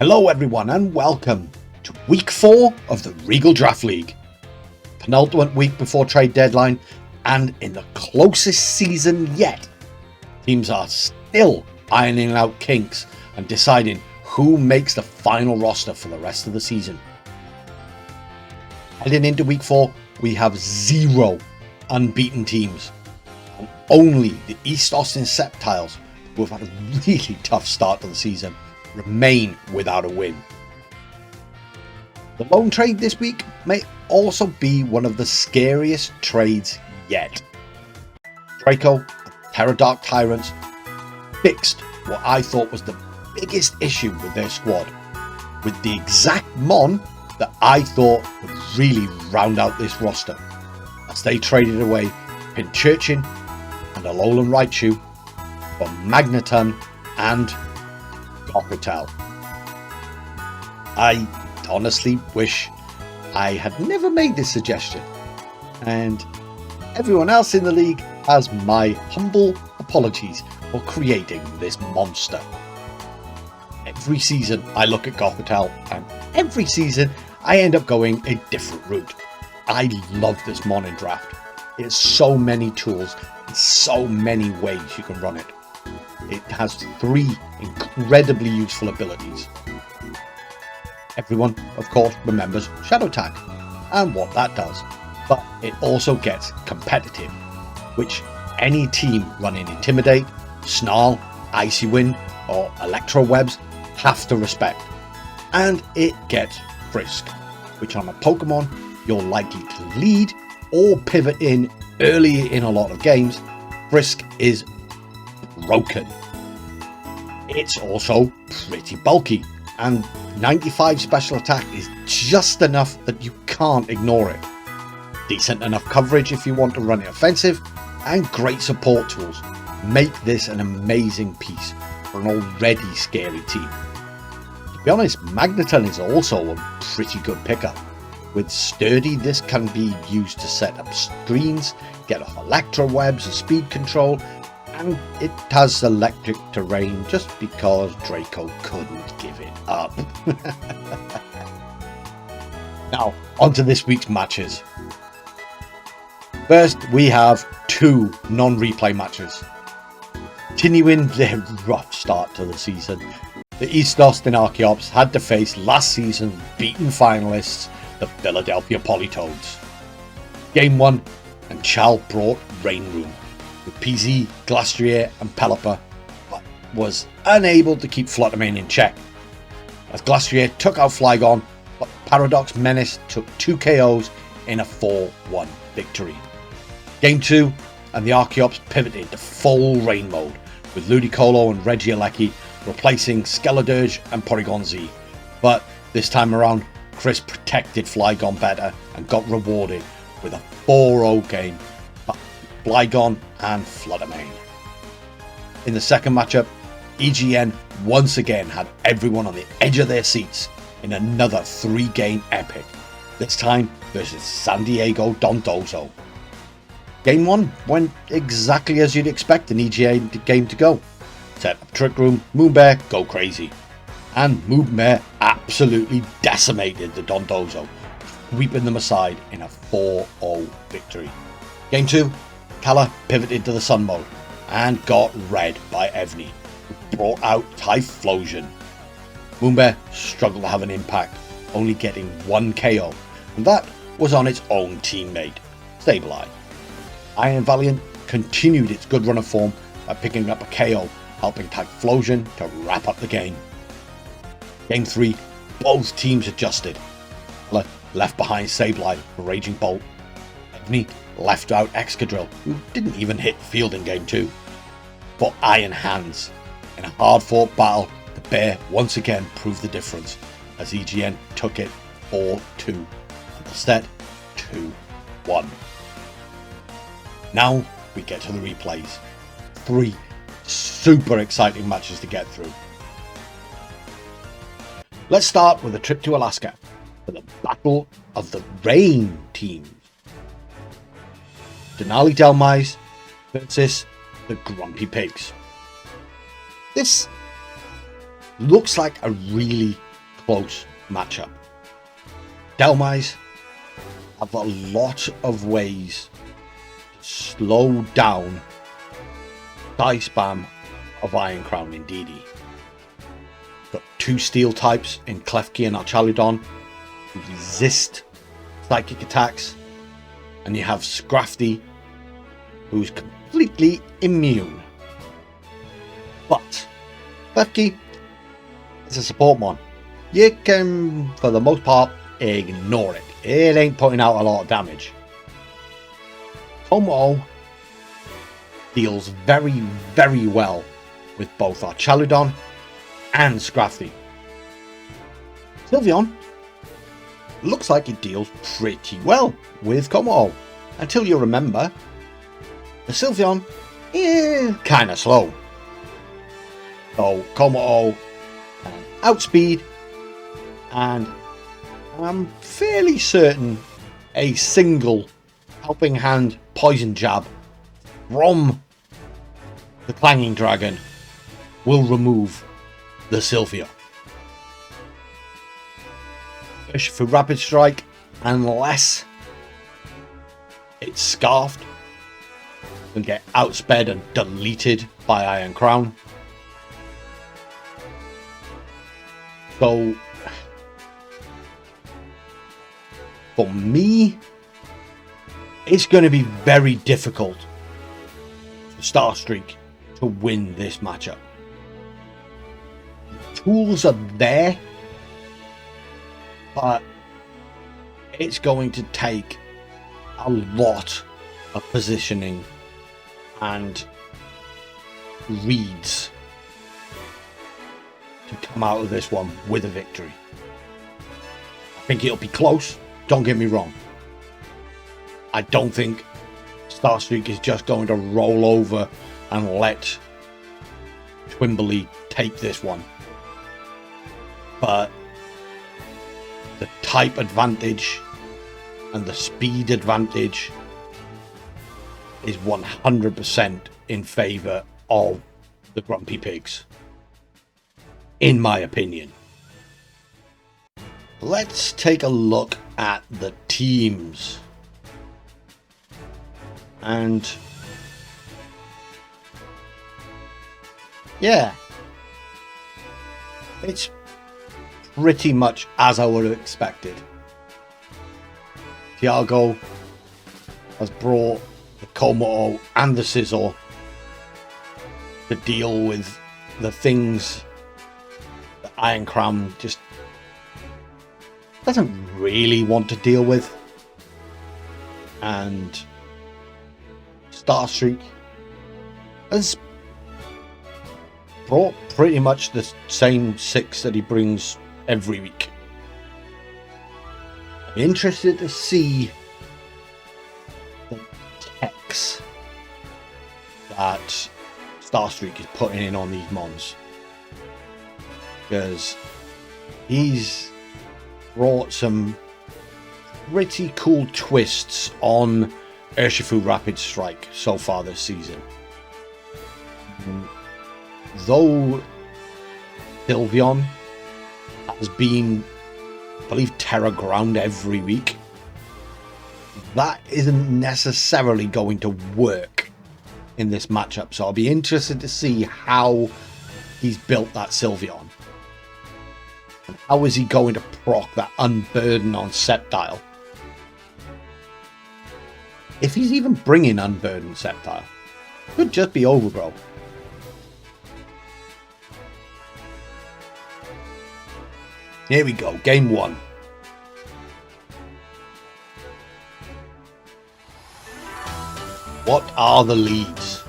Hello everyone and welcome to week 4 of the Regal Draft League. Penultimate week before trade deadline and in the closest season yet. Teams are still ironing out kinks and deciding who makes the final roster for the rest of the season. Heading into week 4, we have 0 unbeaten teams. And only the East Austin Sceptiles, who have had a really tough start to the season, remain without a win. The lone trade this week may also be one of the scariest trades yet. Draco and Tera Dark Tyrants fixed what I thought was the biggest issue with their squad, with the exact mon that I thought would really round out this roster, as they traded away Pinchurchin and Alolan Raichu for Magneton and Gothitelle. I honestly wish I had never made this suggestion, and everyone else in the league has my humble apologies for creating this monster. Every season I look at Gothitelle, and every season I end up going a different route. I love this mon in draft. It has so many tools and so many ways you can run it. It has 3 incredibly useful abilities. Everyone, of course, remembers Shadow Tag and what that does, but it also gets competitive, which any team running Intimidate, Snarl, Icy Wind, or Electro Webs have to respect. And it gets Frisk, which on a Pokemon you're likely to lead or pivot in early in a lot of games, Frisk is broken. It's also pretty bulky, and 95 special attack is just enough that you can't ignore it. Decent enough coverage if you want to run it offensive, and great support tools make this an amazing piece for an already scary team. To be honest, Magneton is also a pretty good pickup. With Sturdy, this can be used to set up screens, get off Electro Webs and speed control, and it has electric terrain just because Draco couldn't give it up. Now, on to this week's matches. First, we have 2 non-replay matches. Continuing their rough start to the season, the East Austin Archeops had to face last season's beaten finalists, the Philadelphia Politoeds. Game 1, and Chal brought Rain Room, with PZ, Glastrier and Pelipper, but was unable to keep Fluttermane in check, as Glastrier took out Flygon, but Paradox Menace took 2 KOs in a 4-1 victory. Game 2, and the Archeops pivoted to full rain mode, with Ludicolo and Regieleki replacing Skeledirge and Porygon Z, but this time around Chris protected Flygon better and got rewarded with a 4-0 game by Flygon and Fluttermane. In the second matchup, EGN once again had everyone on the edge of their seats in another 3-game epic, this time versus San Diego Dondozo. Game 1 went exactly as you'd expect an EGN game to go. Set up Trick Room, Moonbear, go crazy. And Moonbear absolutely decimated the Dondozo, sweeping them aside in a 4-0 victory. Game 2, Kala pivoted to the Sun mode and got red by Evney, who brought out Typhlosion. Moonbear struggled to have an impact, only getting 1 KO, and that was on its own teammate, Sableye. Iron Valiant continued its good run of form by picking up a KO, helping Typhlosion to wrap up the game. Game 3, both teams adjusted. Left behind Sableye for Raging Bolt. Evney left out Excadrill, who didn't even hit the field in Game 2. For Iron Hands, in a hard-fought battle, the Bear once again proved the difference, as EGN took it 4-2, and the set 2-1. Now we get to the replays. 3 super exciting matches to get through. Let's start with a trip to Alaska for the Battle of the Rain teams. Denali Dhelmise versus the Grumpy Pigs. This looks like a really close matchup. Dhelmise have a lot of ways to slow down die spam of Iron Crown Indeedee. Got two steel types in Klefki and Archaludon who resist psychic attacks, and you have Scrafty who's completely immune. But Klefki is a support mon. You can, for the most part, ignore it. It ain't putting out a lot of damage. Kommo deals very, very well with both Archaludon and Scrafty. Sylveon looks like it deals pretty well with Kommo, until you remember the Sylveon is kinda slow. So Kommo can outspeed, and I'm fairly certain a single helping hand poison jab from the Clanging Dragon will remove the Sylveon. For Rapid Strike, unless it's scarfed, and get outsped and deleted by Iron Crown. So for me, it's going to be very difficult for Starstreak to win this matchup. The tools are there, but it's going to take a lot of positioning and reads to come out of this one with a victory. I think it'll be close, don't get me wrong. I don't think Starstreak is just going to roll over and let Twimberly take this one. But the type advantage and the speed advantage is 100% in favour of the Grumpy Pigs, in my opinion. Let's take a look at the teams. And yeah, it's pretty much as I would have expected. Tiago has brought the Kommo and the Scizor to deal with the things that Iron Crown just doesn't really want to deal with. And Starstreak has brought pretty much the same 6 that he brings every week. I'm interested to see the techs that Starstreak is putting in on these mons, because he's brought some pretty cool twists on Urshifu Rapid Strike so far this season. Though Sylveon has been, I believe, Tera ground every week, that isn't necessarily going to work in this matchup. So I'll be interested to see how he's built that Sylveon. And how is he going to proc that Unburden on Sceptile? If he's even bringing Unburden Sceptile, could just be Overgrow. Here we go, game 1. What are the leads?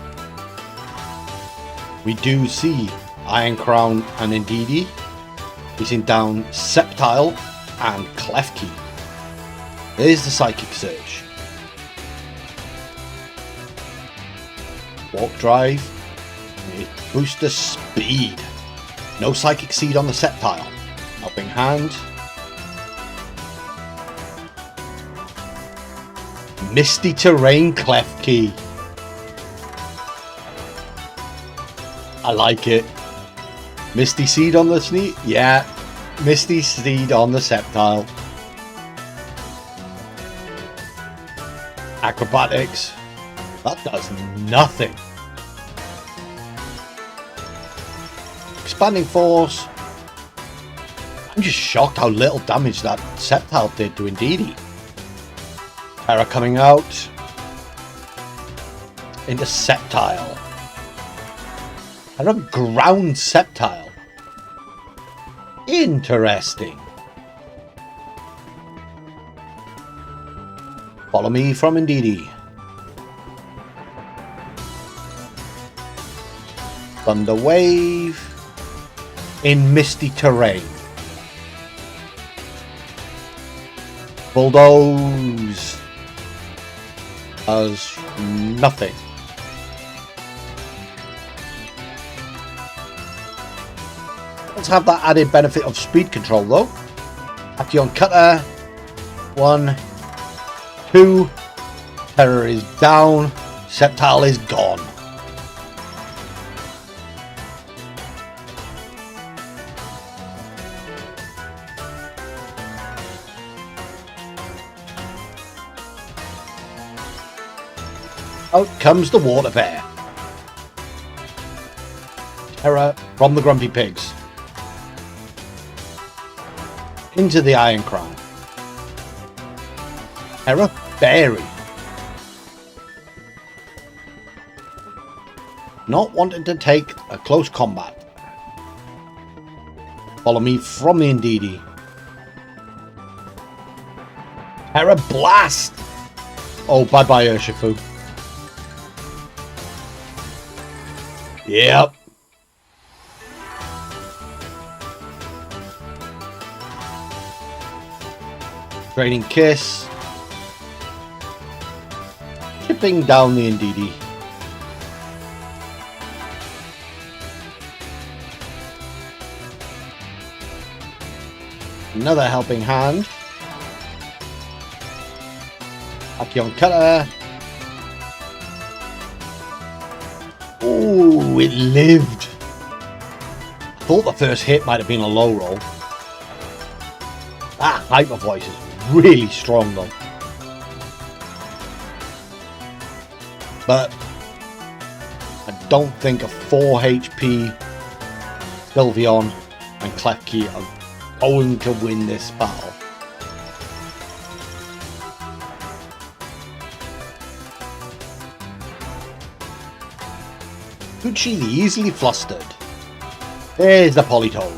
We do see Iron Crown and Indeedee facing down Sceptile and Klefki. There's the Psychic Surge. Warp Drive. Booster Speed. No Psychic Seed on the Sceptile. Helping Hand. Misty Terrain Klefki. I like it. Misty Seed on the Sneak. Yeah, Misty Steed on the Sceptile. Acrobatics. That does nothing. Expanding Force. I'm just shocked how little damage that Sceptile did to Indeedee. Tera coming out. Into Sceptile. Tera ground Sceptile. Interesting. Follow me from Indeedee. Thunder Wave. In misty terrain. Bulldoze. Does nothing. Let's have that added benefit of speed control though. Action Cutter. 1, 2. Tera is down. Sceptile is gone. Out comes the water bear. Tera from the Grumpy Pigs. Into the Iron Crown. Tera Berry. Not wanting to take a close combat. Follow me from the Indeedee. Tera Blast. Oh, bye-bye, Urshifu. Yep. Draining Kiss. Chipping down the Indeedee. Another helping hand. Action Cutter. Ooh, it lived. I thought the first hit might have been a low roll. That Hyper Voice is really strong though. But I don't think a 4 HP Sylveon and Klefki are going to win this battle. Gucci easily flustered. There's the Politoed.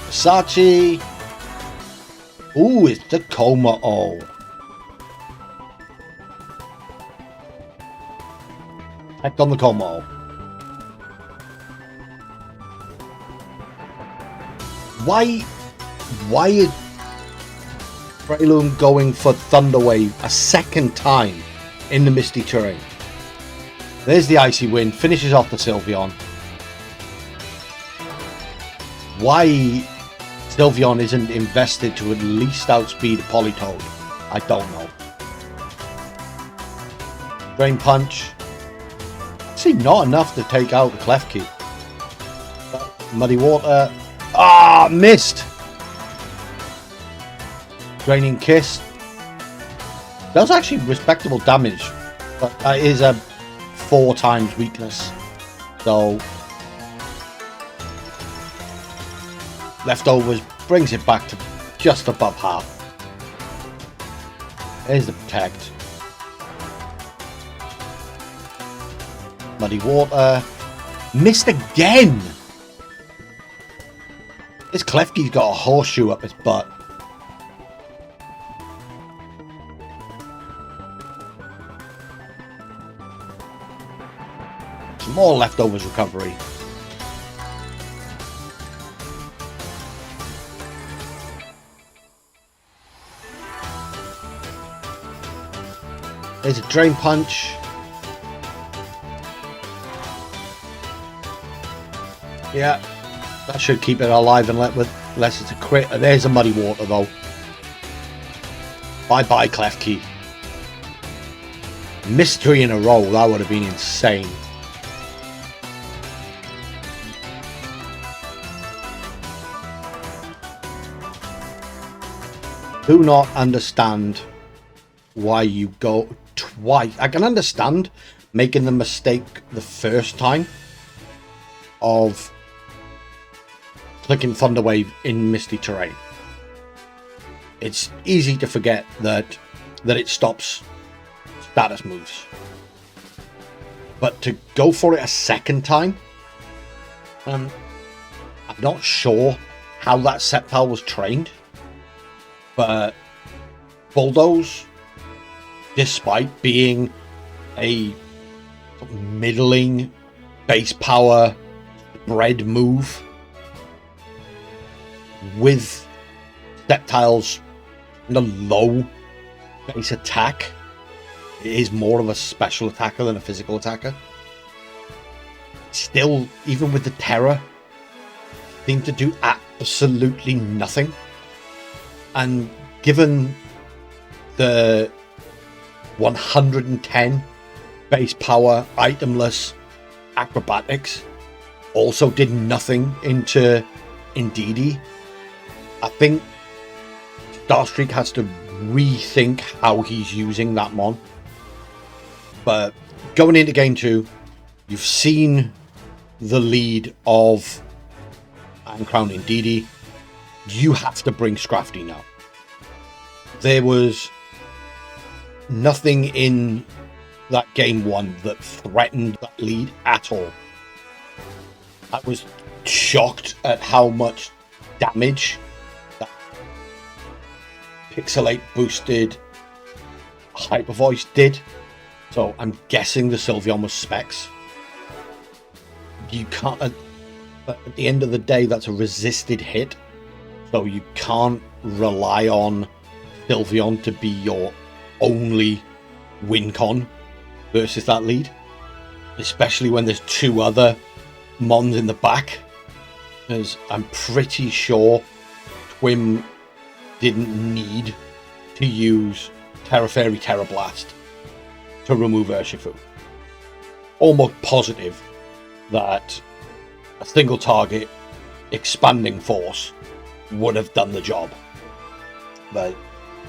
Versace. Ooh, it's the Coma-O. Act on the Coma-O. Why is Breloom going for Thunder Wave a second time in the misty terrain? There's the Icy Wind, finishes off the Sylveon. Why Sylveon isn't invested to at least outspeed a Politoed, I don't know. Drain Punch. See, not enough to take out the Klefki. Muddy Water. Ah, missed! Draining Kiss. Does actually respectable damage, but that is a 4 times weakness. So Leftovers brings it back to just above half. There's the Protect. Muddy Water. Missed again! This Klefki's got a horseshoe up his butt. Some more Leftovers recovery. There's a Drain Punch. Yeah, that should keep it alive unless it's a crit. There's a Muddy Water though. Bye-bye Klefki. Missed 3 in a row, that would have been insane. do not understand why you go twice. I can understand making the mistake the first time of clicking Thunder Wave in misty terrain. It's easy to forget that it stops status moves. But to go for it a second time, I'm not sure how that Sceptile was trained, but Bulldoze, despite being a middling base power spread move with Sceptiles and a low base attack, it is more of a special attacker than a physical attacker. Still, even with the Tera, seemed to do absolutely nothing. And given the 110 base power itemless acrobatics also did nothing into Indeedee, I think Starstreak has to rethink how he's using that mon. But going into game 2, you've seen the lead of Iron Crown Indeedee. You have to bring Scrafty now. There was nothing in that game 1 that threatened that lead at all. I was shocked at how much damage that Pixelate boosted Hyper Voice did. So I'm guessing the Sylveon was specs. You can't, but at the end of the day, that's a resisted hit. So you can't rely on Sylveon to be your only win con versus that lead. Especially when there's 2 other mons in the back. Because I'm pretty sure Twim didn't need to use Tera Fairy Tera Blast to remove Urshifu. Almost positive that a single target expanding force would have done the job. But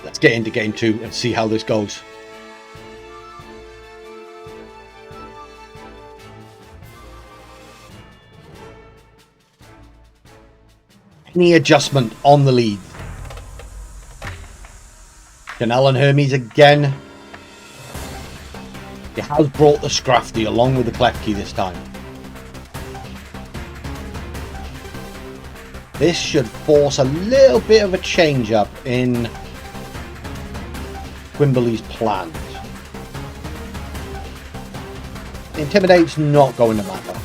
let's get into game 2 and see how this goes. Any adjustment on the lead? Denali Dhelmise again. He has brought the Scrafty along with the Klefki this time. This should force a little bit of a change up in Quimberly's plans. Intimidate's not going to matter.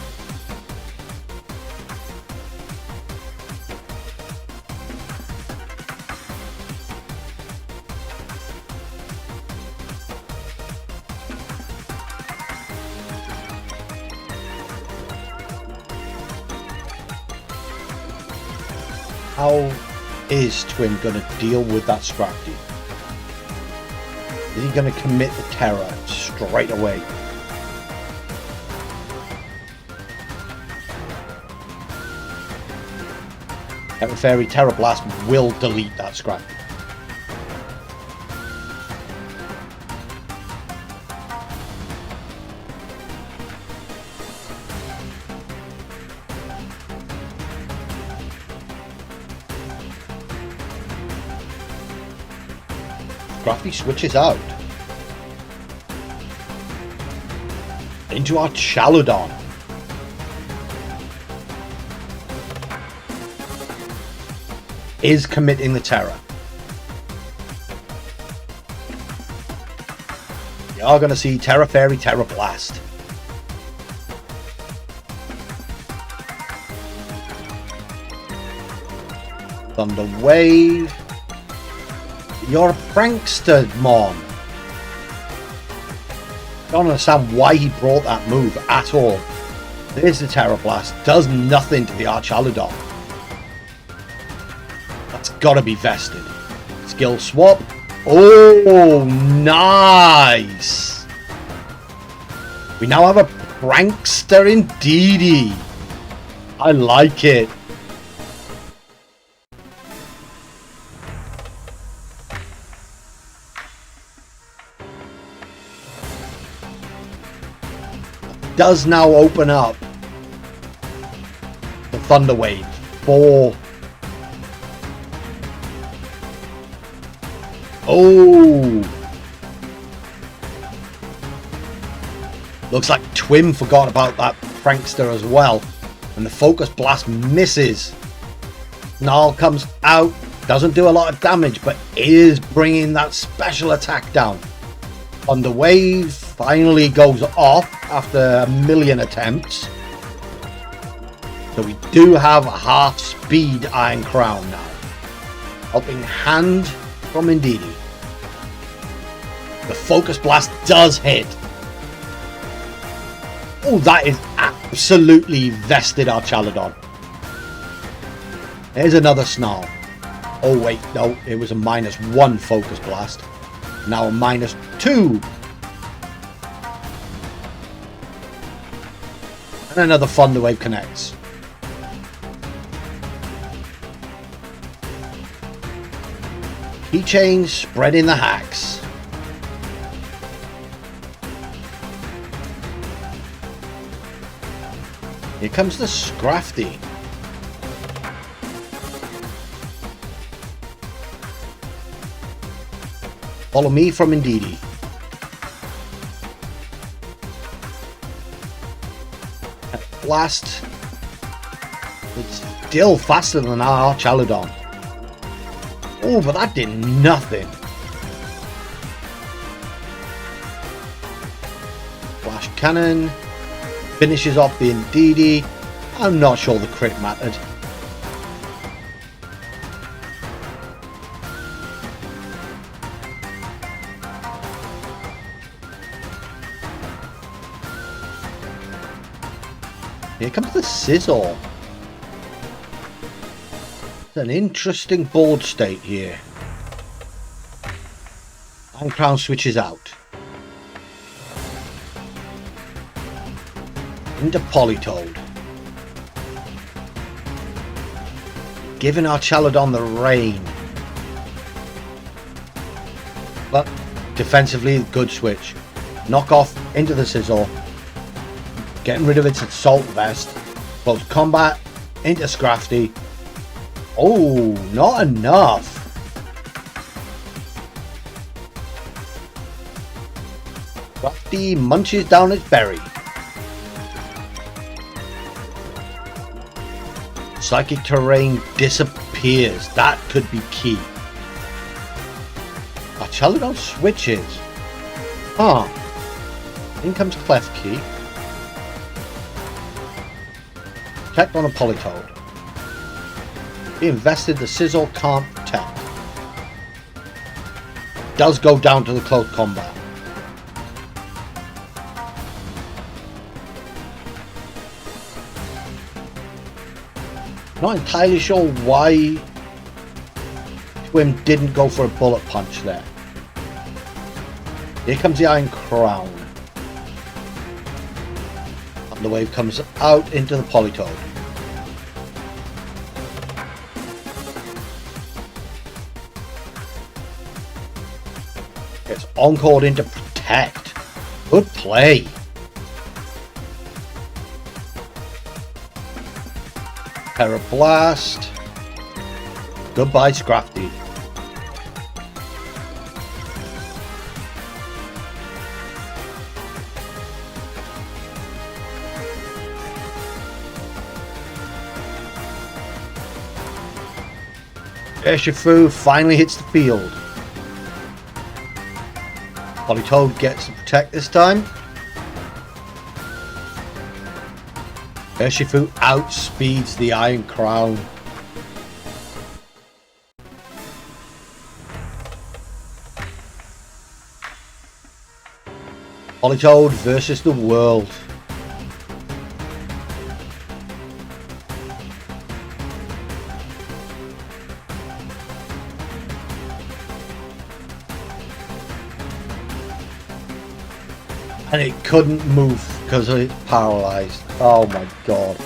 How is Twin going to deal with that Scrafty? Is he going to commit the Tera straight away? Tera Fairy Tera Blast will delete that Scrafty. Scrafty switches out into our Chaludon. Is committing the Tera. We are going to see Tera Fairy Tera Blast. Thunder Wave. You're a prankster, Mon. Don't understand why he brought that move at all. There's the Tera Blast. Does nothing to the Archaludon. That's gotta be vested. Skill swap. Oh, nice. We now have a prankster Indeedee. I like it. does now open up the Thunder Wave for... Oh! Looks like Twim forgot about that prankster as well. And the Focus Blast misses. Snarl comes out. Doesn't do a lot of damage, but is bringing that special attack down. Thunder Wave finally goes off after a million attempts. So we do have a half speed Iron Crown now. Helping hand from Indeedee. The Focus Blast does hit. Oh, that is absolutely vested our Chaladon. There's another Snarl. Oh wait, no, it was a -1 Focus Blast. Now a -2. And another Thunder Wave connects. Keychain spreading the hacks. Here comes the Scrafty. Follow me from Indeedee. Blast. It's still faster than our Chaladon. Oh, but that did nothing. Flash Cannon. Finishes off the Indeedee. I'm not sure the crit mattered. Here comes the Sizzle. It's an interesting board state here. Iron Crown switches out. Into Politoed. Giving our Chaladon the rain. But defensively, good switch. Knock off into the Sizzle. Getting rid of its Assault Vest. Close combat into Scrafty. Oh, not enough. Scrafty munches down its berry. Psychic Terrain disappears. That could be key. Our Chaladon switches. Huh. In comes Klefki. Protect on a Politoed. He invested, the Sizzle can't protect. Does go down to the close combat. Not entirely sure why Twim didn't go for a bullet punch there. Here comes the Iron Crown. And the wave comes out into the Politoed. It's encored into Protect. Good play. Tera Blast. Goodbye, Scrafty. Urshifu finally hits the field. Politoed gets to protect this time. Urshifu outspeeds the Iron Crown. Politoed versus the world. And it couldn't move because it's paralyzed. Oh my god.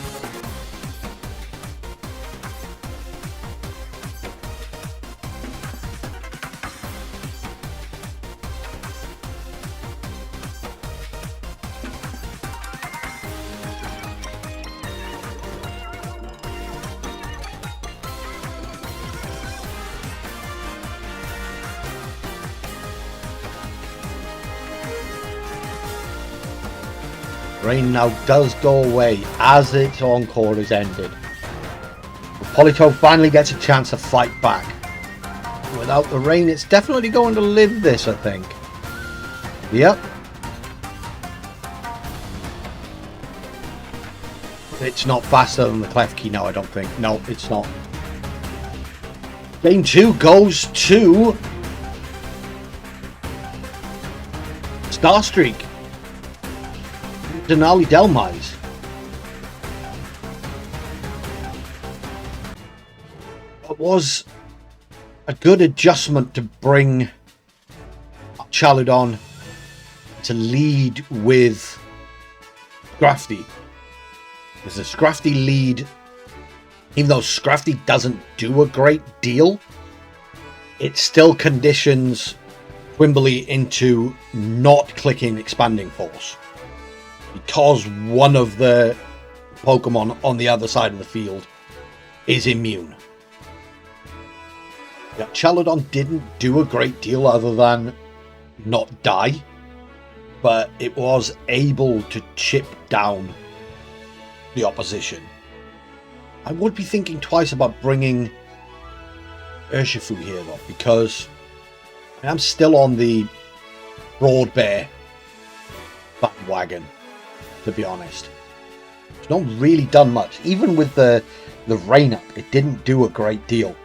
Rain now does go away as its encore is ended. Politoed finally gets a chance to fight back. Without the rain, it's definitely going to live this, I think. Yep. It's not faster than the Klefki now, I don't think. No, it's not. Game 2 goes to Starstreak. Denali Dhelmise. It was a good adjustment to bring Chaludon to lead with Scrafty. Because the Scrafty lead, even though Scrafty doesn't do a great deal, it still conditions Twimbley into not clicking Expanding Force. Because one of the Pokemon on the other side of the field is immune. Yeah, Chaludon didn't do a great deal other than not die, but it was able to chip down the opposition. I would be thinking twice about bringing Urshifu here though, because I'm still on the Broad Bear bandwagon, to be honest. It's not really done much. Even with the rain up, it didn't do a great deal.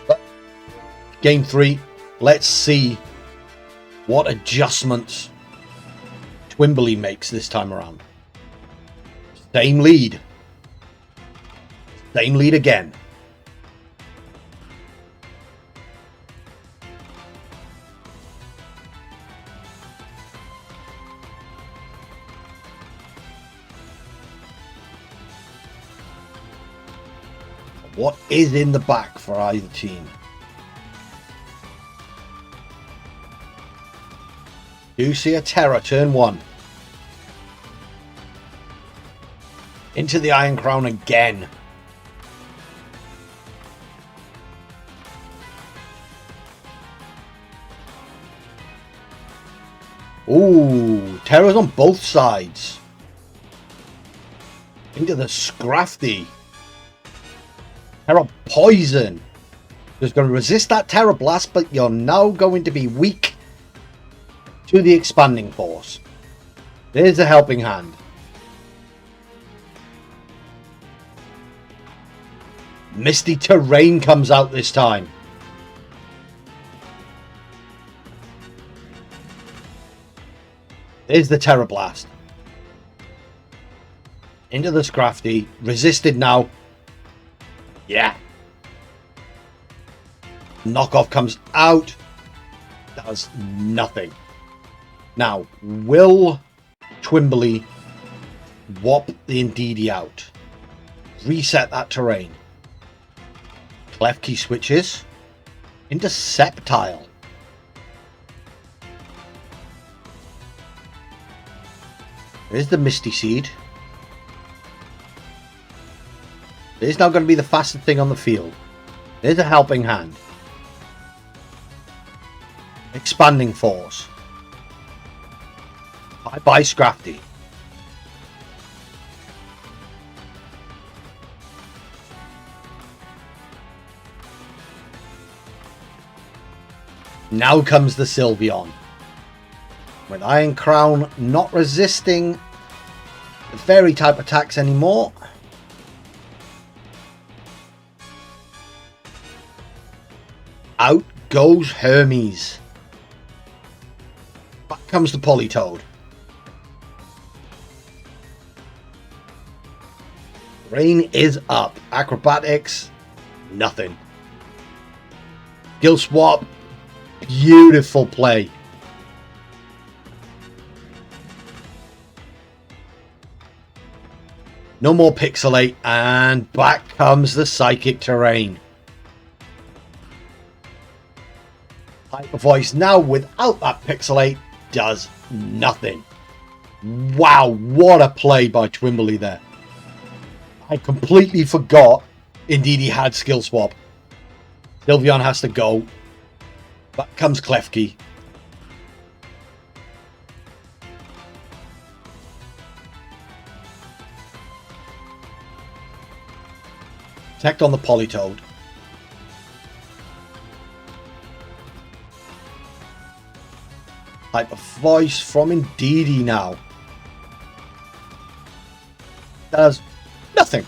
But game 3, let's see what adjustments Twimbley makes this time around. Same lead. Same lead again. What is in the back for either team? Do see a Tera turn 1. Into the Iron Crown again. Ooh, Tera's on both sides. Into the Scrafty. Tera Poison. Just going to resist that Tera Blast, but you're now going to be weak to the Expanding Force. There's a helping hand. Misty Terrain comes out this time. There's the Tera Blast. Into the Scrafty. Resisted now. Yeah. Knockoff comes out. Does nothing. Now, will Twimbley whop the Indeedee out? Reset that terrain. Klefki switches into Sceptile. There's the Misty Seed. There's now going to be the fastest thing on the field. There's a helping hand. Expanding Force. Bye-bye, Scrafty. Now comes the Sylveon. With Iron Crown not resisting the fairy type attacks anymore. Out goes Hermes. Back comes the Politoed. Rain is up. Acrobatics, nothing. Skill swap, beautiful play. No more Pixelate, and back comes the Psychic Terrain. Hyper Voice now without that Pixelate does nothing. Wow, what a play by Twimbley there. I completely forgot indeed he had Skill Swap. Sylveon has to go. Back comes Klefki. Protect on the Politoed. Type of voice from Indeedee now. Does nothing.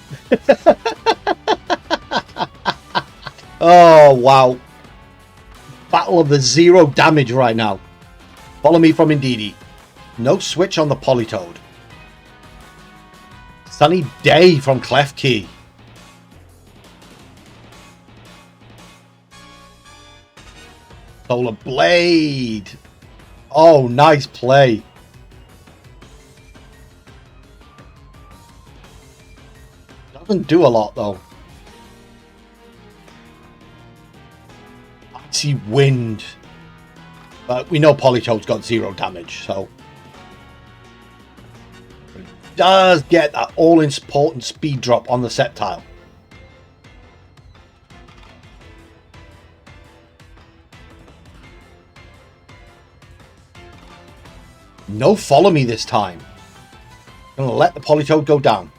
Oh, wow. Battle of the 0 damage right now. Follow me from Indeedee. No switch on the Politoed. Sunny Day from Klefki. Solar Blade. Oh, nice play. Doesn't do a lot though. Icy Wind. But we know Politoed's got 0 damage, so. It does get that all-important speed drop on the Sceptile. No follow me this time. I'm gonna let the Politoed go down.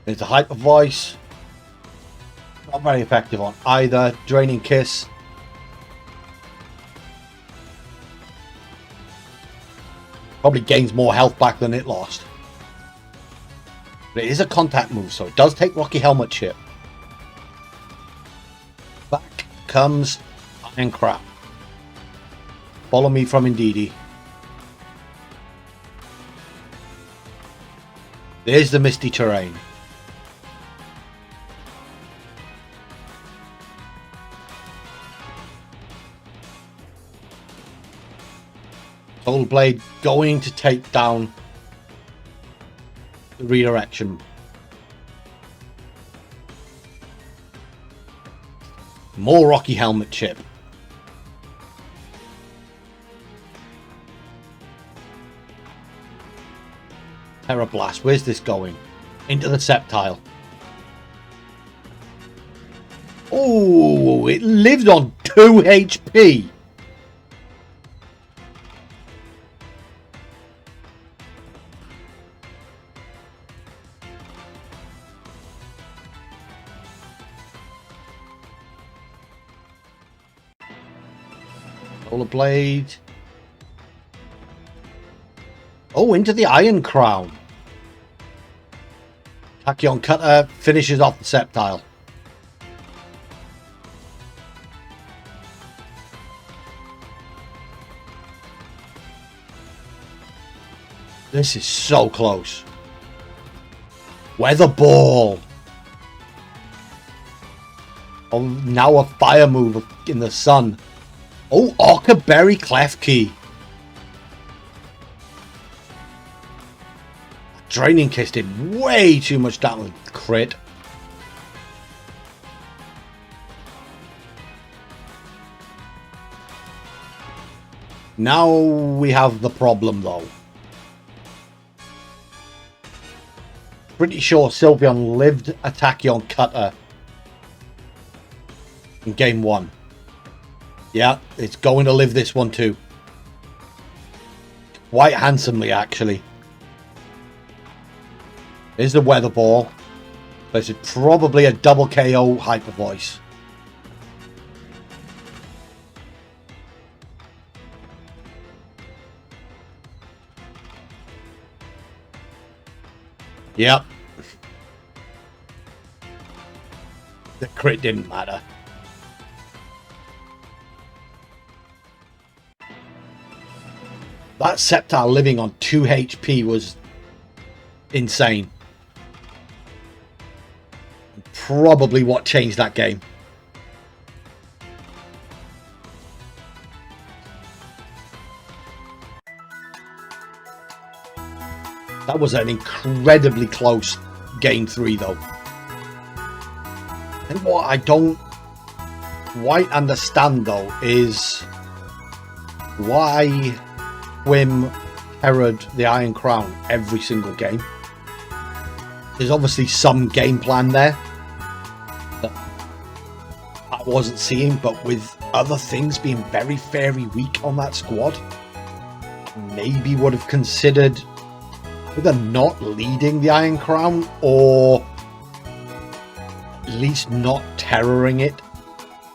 There's a Hyper Voice. Not very effective on either. Draining Kiss. Probably gains more health back than it lost. But it is a contact move, so it does take Rocky Helmet Chip. Back comes Iron Crap. Follow me from Indeedee. There's the Misty Terrain. Soul Blade going to take down the redirection. More Rocky Helmet Chip. Tera Blast. Where's this going? Into the Sceptile. Oh, it lived on 2 HP. Solar Blade. Oh, into the Iron Crown. Tachyon Cutter finishes off the Sceptile. This is so close. Weather Ball. Oh, now a fire move in the sun. Oh, Orcaberry Klefki. Draining Kiss did way too much damage. Crit. Now we have the problem though. Pretty sure Sylveon lived a Tachyon Cutter in game 1. Yeah, it's going to live this one too. Quite handsomely, actually. Here's the Weather Ball. This is probably a double KO Hyper Voice. Yep. The crit didn't matter. That Sceptile living on 2 HP was insane. Probably what changed that game. That was an incredibly close game 3 though. And what I don't quite understand though is why Wim herod the Iron Crown every single game. There's obviously some game plan there. But I wasn't seeing, but with other things being very, very weak on that squad, maybe would have considered either not leading the Iron Crown or at least not terroring it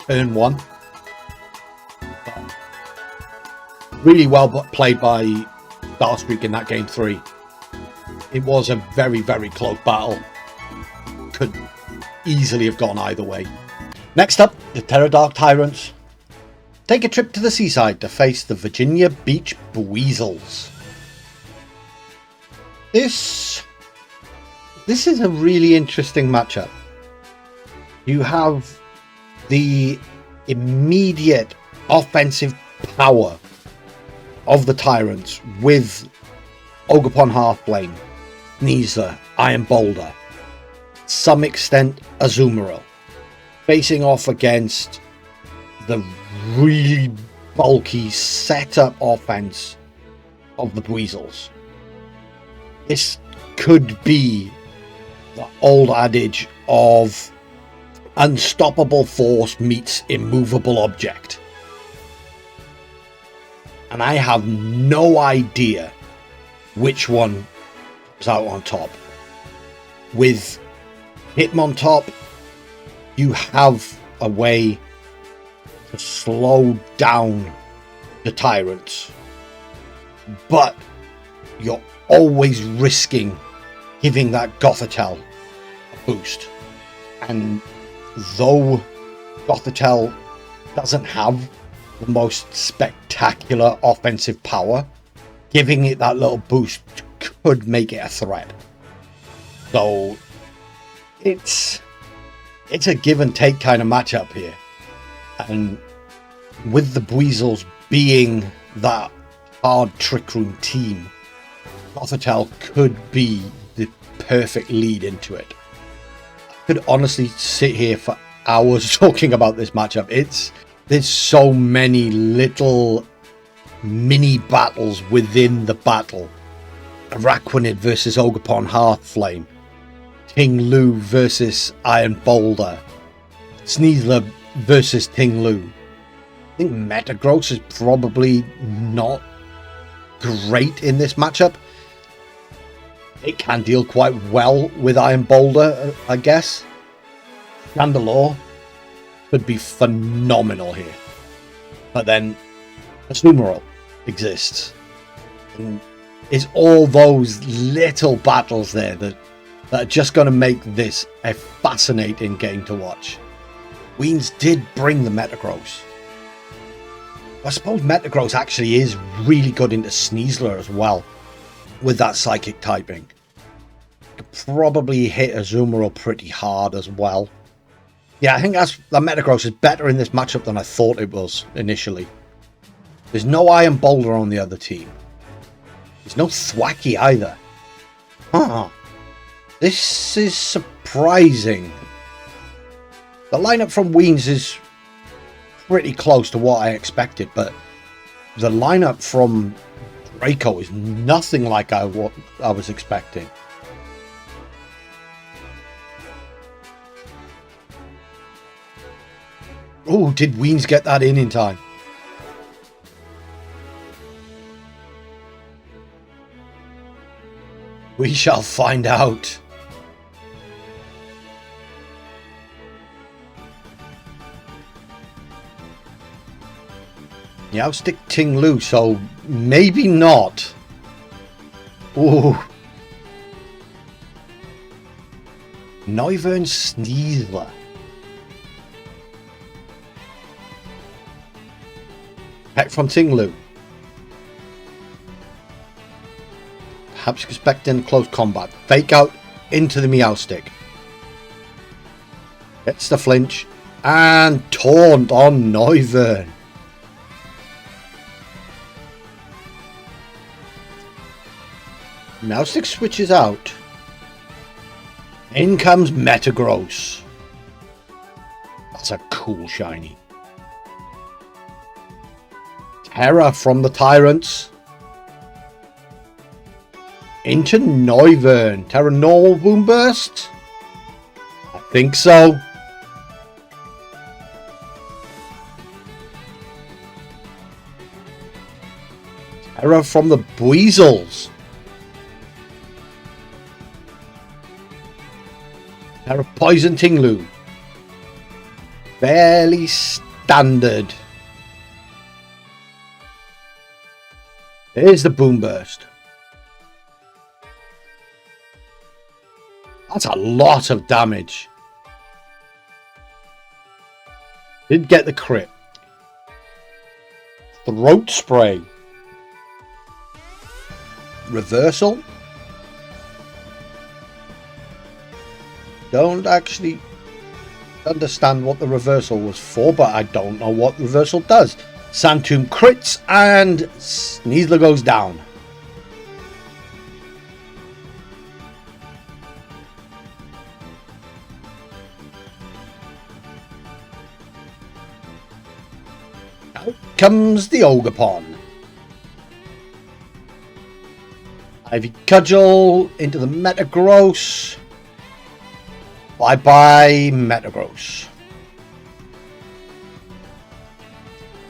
turn 1. But really well played by Starstreak in that game 3. It was a very, very close battle. Could easily have gone either way. Next up, the Tera Tyrants take a trip to the seaside to face the Virginia Beach Buizels. This is a really interesting matchup. You have the immediate offensive power of the Tyrants with Ogerpon Halfblade, Sneasler, Iron Boulder, some extent Azumarill, facing off against the really bulky setup offense of the Buizels. This could be the old adage of unstoppable force meets immovable object. And I have no idea which one is out on top. With Hitmon top, you have a way to slow down the Tyrants, but you're always risking giving that Gothitelle a boost. And though Gothitelle doesn't have the most spectacular offensive power, giving it that little boost could make it a threat. So it's a give and take kind of matchup here. And with the Buizels being that hard trick room team, Gothitelle could be the perfect lead into it. I could honestly sit here for hours talking about this matchup. There's so many little mini battles within the battle. Araquanid versus Ogerpon Hearthflame, Ting Lu versus Iron Boulder, Sneasler versus Ting Lu. I think Metagross is probably not great in this matchup. It can deal quite well with Iron Boulder, I guess. Chandelure could be phenomenal here. But then Azumarill exists. And it's all those little battles there that are just going to make this a fascinating game to watch. Weens did bring the Metagross. I suppose Metagross actually is really good into Sneasler as well, with that psychic typing. Could probably hit Azumarill pretty hard as well. Yeah, I think that Metagross is better in this matchup than I thought it was initially. There's no Iron Boulder on the other team. There's no Thwacky either. Huh. This is surprising. The lineup from Weens is pretty close to what I expected, but the lineup from Draco is nothing like what I was expecting. Oh, did Weens get that in time? We shall find out. Yeah, I'll stick Ting Lu, so maybe not. Ooh. Noivern Sneasler. Heck from Ting Lu. Perhaps expecting close combat. Fake out into the Meowstic. Gets the flinch. And taunt on Noivern. Meowstic switches out. In comes Metagross. That's a cool shiny. Tera from the Tyrants. Into Noivern. Tera normal boom burst? I think so. Tera from the Buizels. Tera Poison Tinglu. Fairly standard. Here's the Boom Burst. That's a lot of damage. Did get the crit. Throat Spray. Reversal. Don't actually understand what the reversal was for, but I don't know what reversal does. Sandtomb crits and Sneasler goes down. Out comes the Ogerpon. Ivy Cudgel into the Metagross. Bye bye Metagross.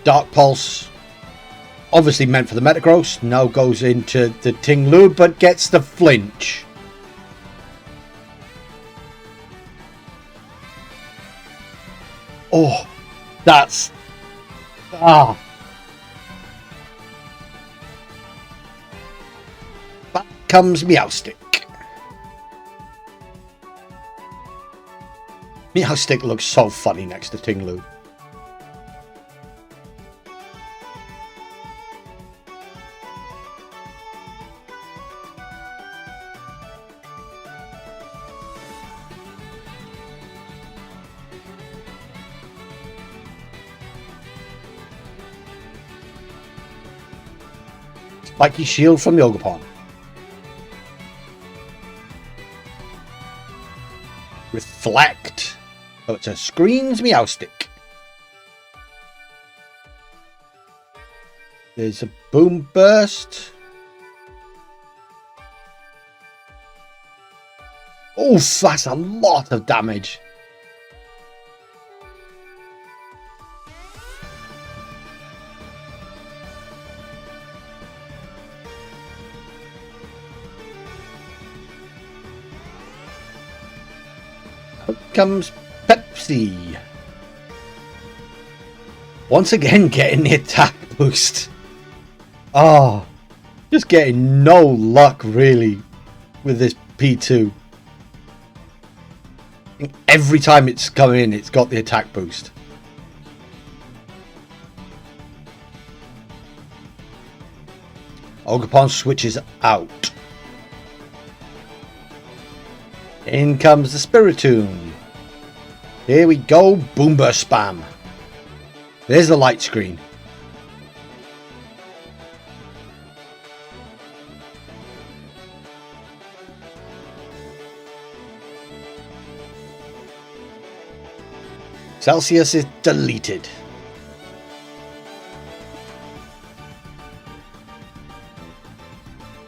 Dark Pulse, obviously meant for the Metagross, now goes into the Tinglu, but gets the flinch. Oh, that's... Ah. Back comes Meowstic. Meowstic looks so funny next to Tinglu. Spiky Shield from the Ogerpon. Reflect. Oh, it's a Screens Meowstic. There's a Boom Burst. Oh, that's a lot of damage. Comes Pepsi. Once again getting the attack boost. Oh, just getting no luck really with this P2. Every time it's come in, it's got the attack boost. Ogerpon switches out. In comes the Spiritomb. Here we go, Boom Burst spam. There's the light screen. Celsius is deleted.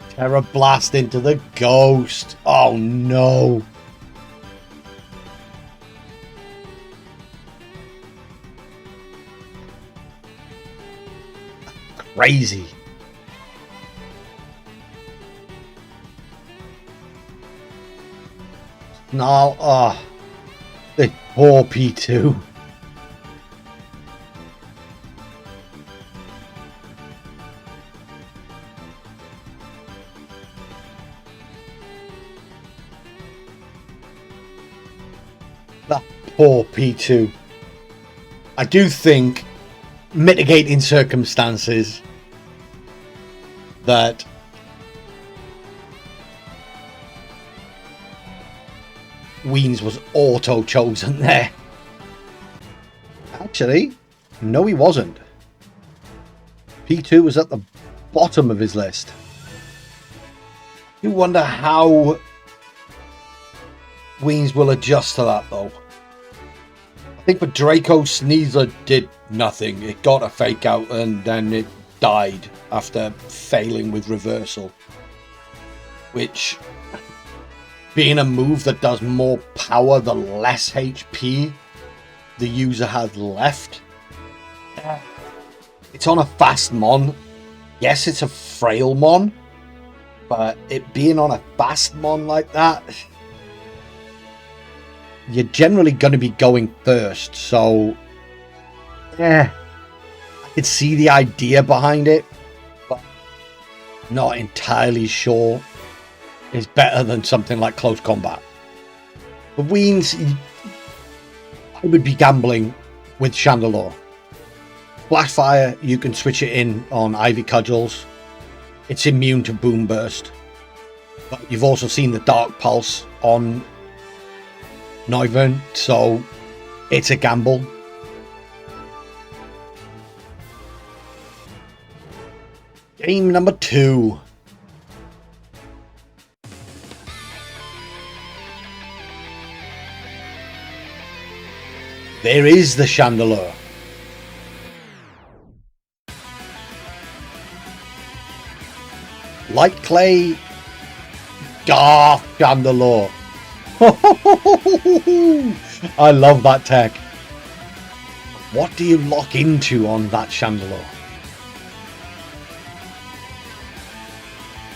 Tera Blast into the Ghost. Oh no. Crazy. No, oh, the poor P2. That poor P2. I do think mitigating circumstances that Weens was auto chosen there. Actually, no he wasn't. P2 was at the bottom of his list. You wonder how Weens will adjust to that though. I think for Draco, Sneasler did nothing. It got a fake out and then it died after failing with reversal. Which, being a move that does more power the less HP the user has left, it's on a fast mon, Yes, it's a frail mon, but it being on a fast mon like that, you're generally going to be going first. So, yeah, I could see the idea behind it, but not entirely sure it's better than something like close combat. But Weens, I would be gambling with Chandelure. Flashfire, you can switch it in on Ivy Cudgels. It's immune to Boom Burst. But you've also seen the Dark Pulse on Noivern, so it's a gamble. Game number 2. There is the Chandelure. Light Clay, Garth Chandelure. I love that tech. What do you lock into on that Chandelure?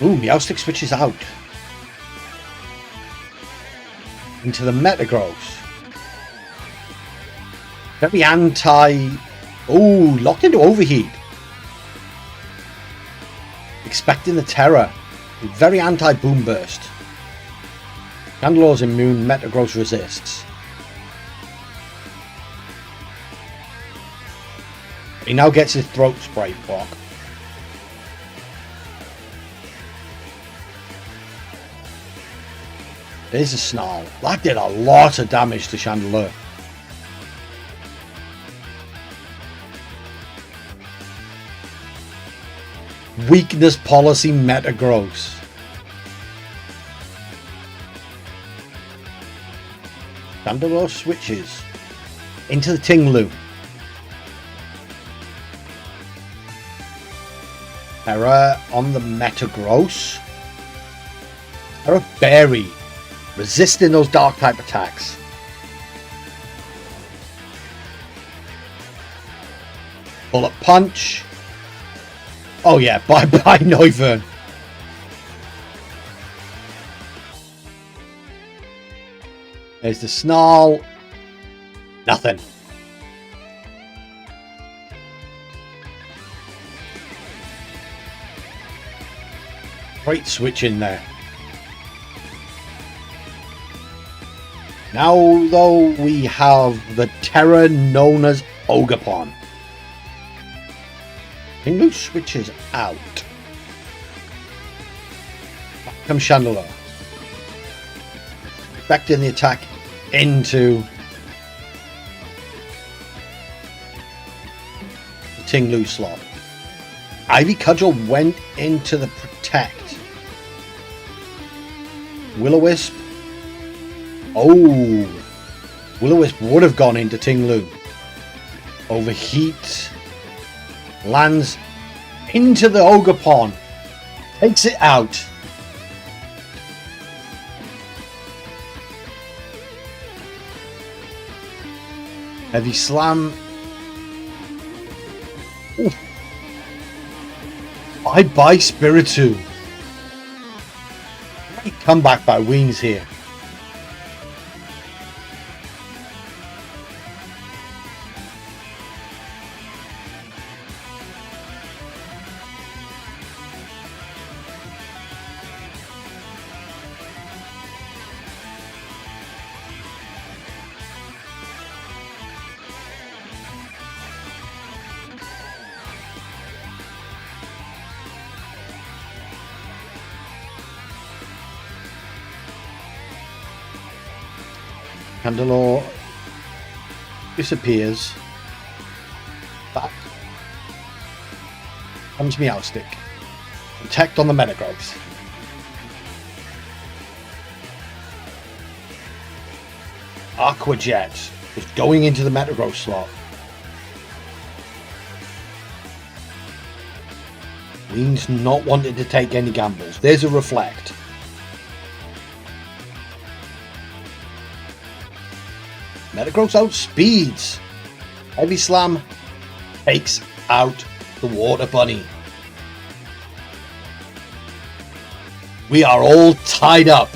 Ooh, Meowstic switches out into the Metagross. Very anti... Ooh, locked into Overheat. Expecting the Tera. Very anti-Boom Burst. Chandelure's immune, Metagross resists. He now gets his Throat Spray block. There's a Snarl. That did a lot of damage to Chandelure. Weakness policy Metagross. Chandelure switches into the Tinglu. Tera on the Metagross. Tera Berry. Resisting those dark type attacks. Bullet Punch. Oh yeah, bye-bye Noivern. There's the Snarl. Nothing. Great switch in there. Now though we have the Tera known as Ogerpon. Tinglu switches out. Back comes Chandelure. Expecting the attack into the Tinglu slot. Ivy Cudgel went into the Protect. Will-O-Wisp. Oh, Will-O-Wisp would have gone into Tinglu. Overheat. Lands into the Ogerpon. Takes it out. Heavy Slam. Ooh. Bye-bye Spiritomb. Great comeback by Weens here. Chandelure disappears. Back comes Meowstic. Protect on the Metagross. Aqua Jet is going into the Metagross slot. Weens not wanting to take any gambles. There's a Reflect. Metagross outspeeds. Heavy Slam takes out the Water Bunny. We are all tied up.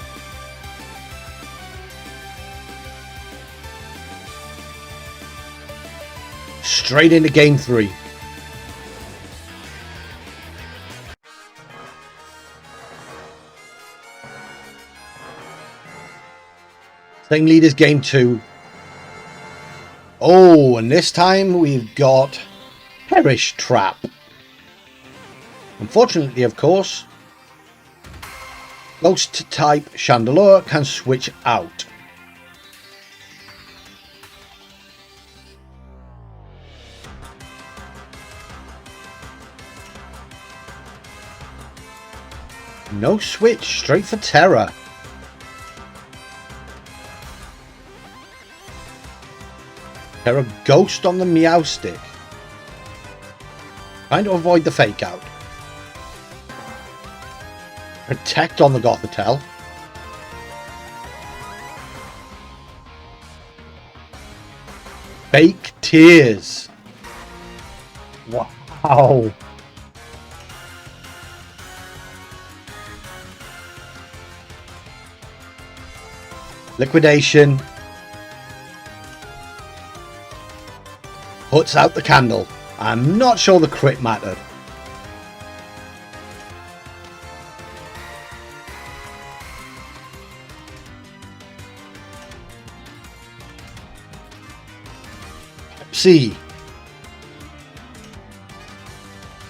Straight into game 3. Same lead as game 2. Oh, and this time we've got Perish Trap. Unfortunately, of course, Ghost type Chandelure can switch out. No switch, straight for Tera. Tera Ghost on the Meowstic. Trying to avoid the fake out. Protect on the Gothitelle. Fake Tears. Wow. Liquidation. Puts out the candle. I'm not sure the crit mattered. C.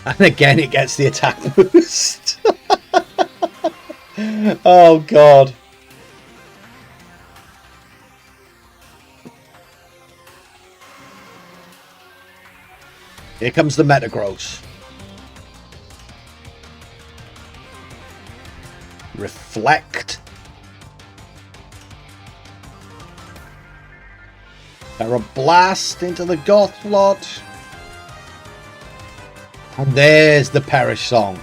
And again it gets the attack boost. Oh god. Here comes the Metagross. Reflect. Tera Blast into the Gothslot. And there's the Perish song.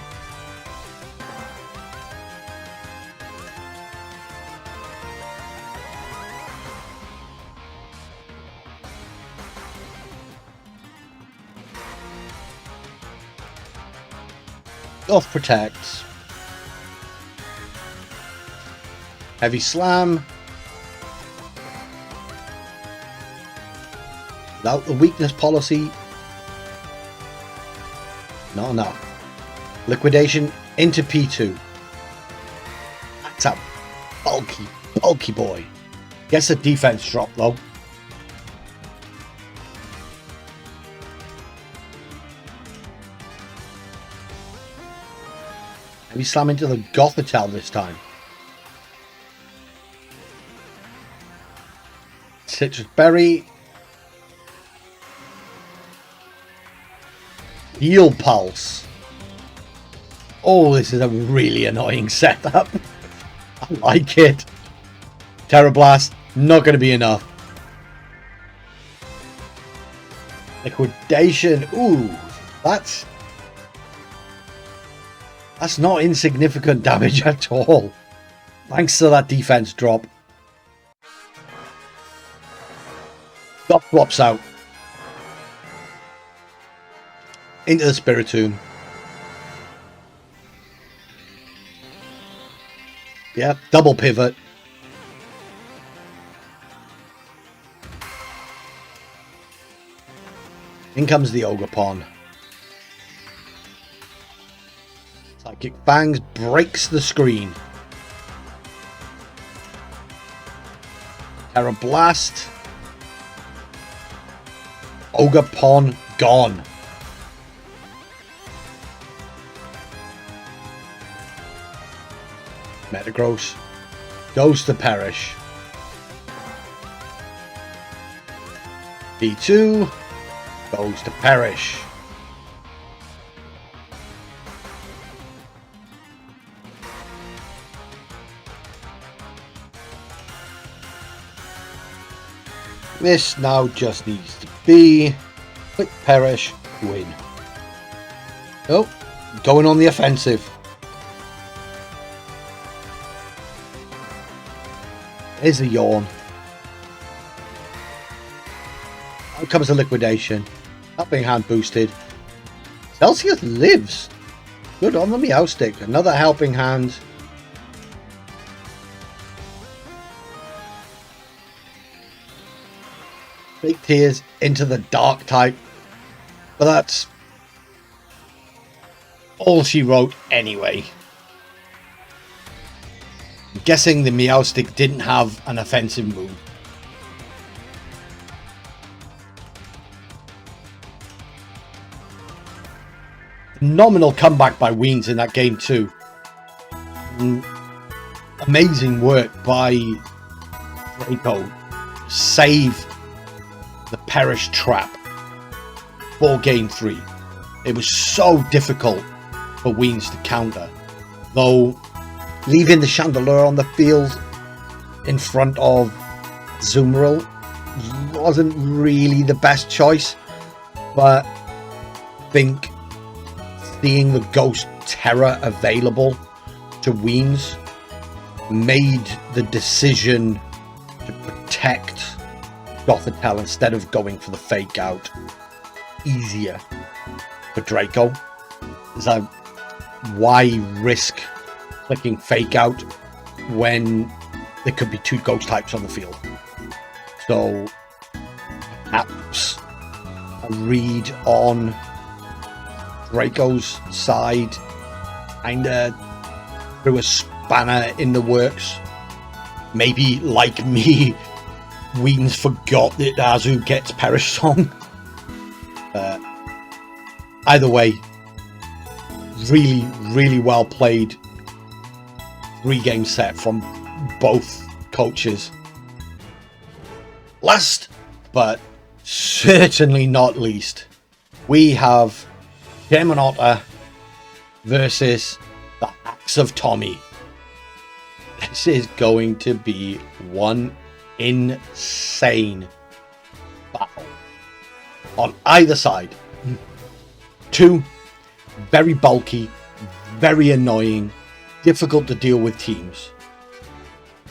Goth protects. Heavy Slam. Without the weakness policy. Not enough. Liquidation into P2. That's a bulky boy. Gets a defense drop though. Heavy Slam into the Gothitelle this time. Citrus Berry. Heal Pulse. Oh, this is a really annoying setup. I like it. Tera Blast, not going to be enough. Liquidation. Ooh, that's not insignificant damage at all. Thanks to that defense drop. Doc drops out. Into the Spiritomb. Yeah, double pivot. In comes the Ogerpon. Psychic Fangs breaks the screen. Tera Blast. Ogerpon gone. Metagross goes to Perish. P2 goes to Perish. This now just needs to be quick Perish win. Oh, going on the offensive. Here's a yawn. Out comes a liquidation. Helping hand boosted. Celsius lives. Good on the Meowstic. Another helping hand. Fake Tears into the Dark type. But that's all she wrote anyway. I'm guessing the Meowstic didn't have an offensive move. Phenomenal comeback by Weens in that game too. Amazing work by Draco. Save the Perish Trap for game 3. It was so difficult for Weens to counter, though leaving the Chandelure on the field in front of Zoomerl wasn't really the best choice, but I think seeing the Ghost Tera available to Weens made the decision to protect Gothitelle instead of going for the fake out easier for Draco. Is that why risk clicking fake out when there could be 2 ghost types on the field? So perhaps a read on Draco's side kinda threw a spanner in the works. Maybe, like me, Weens forgot that Azu gets Perish Song. Either way, really well played 3-game set from both coaches. Last but certainly not least, we have German Otter versus the Axe of Tommy. This is going to be one insane battle on either side. 2 very bulky, very annoying, difficult to deal with teams,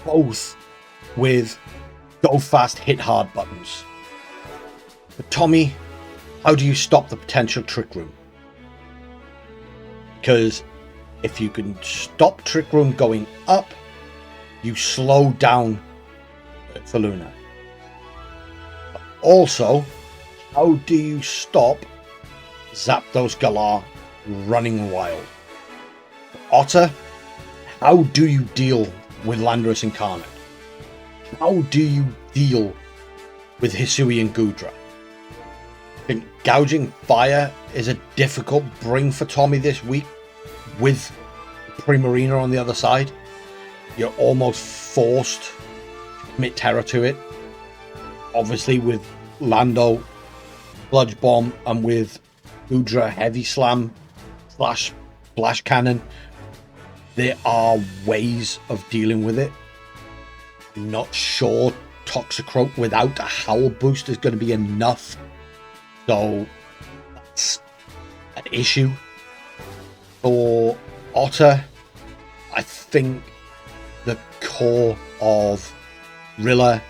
both with go fast, hit hard buttons. But Tommy, how do you stop the potential Trick Room? Because if you can stop Trick Room going up, you slow down for Luna. But also, how do you stop Zapdos Galar running wild? Otter, how do you deal with Landorus Incarnate? How do you deal with Hisui and Goodra? I think Gouging Fire is a difficult bring for Tommy this week with Primarina on the other side. You're almost forced to commit Tera to it. Obviously with Lando Sludge Bomb and with Goodra Heavy Slam slash Splash Cannon, there are ways of dealing with it. I'm not sure Toxicroak without a Howl boost is going to be enough, so that's an issue. For Otter, I think the core of Rilla,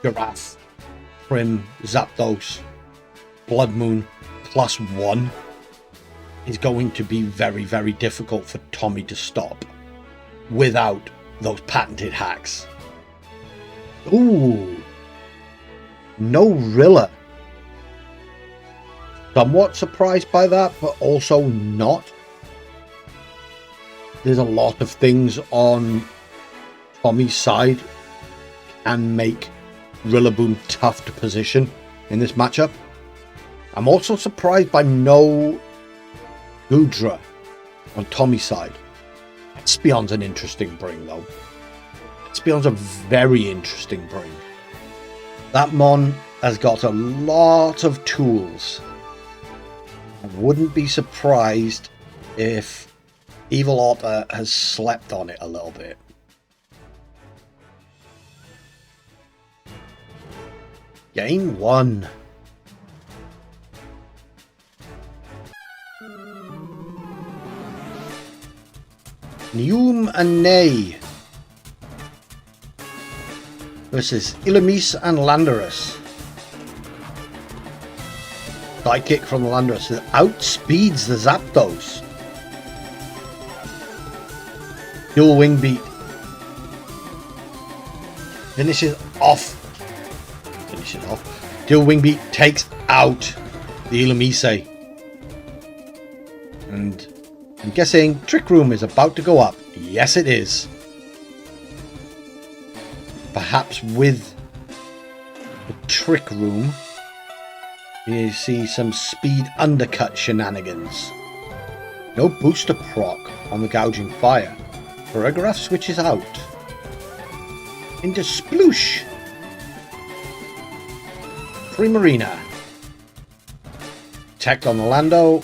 Giraffe, Prim, Zapdos, Blood Moon +1 is going to be very difficult for Tommy to stop without those patented hacks. Ooh, no Rilla. Somewhat surprised by that, but also not. There's a lot of things on Tommy's side and make Rillaboom tough to position in this matchup. I'm also surprised by no Goodra on Tommy's side. Espeon's an interesting bring though. Espeon's a very interesting bring. That Mon has got a lot of tools. I wouldn't be surprised if Evil Otter has slept on it a little bit. Game 1. Neum and Nay versus Dhelmise and Landorus. Sidekick from Landorus that outspeeds the Zapdos. Dual Wing Beat. Finishes off finish it off. Dual Wing Beat takes out the Dhelmise. And I'm guessing Trick Room is about to go up. Yes, it is. Perhaps with the Trick Room, you see some speed undercut shenanigans. No booster proc on the Gouging Fire. Choreograph switches out into Sploosh. Primarina. Tech on the Lando.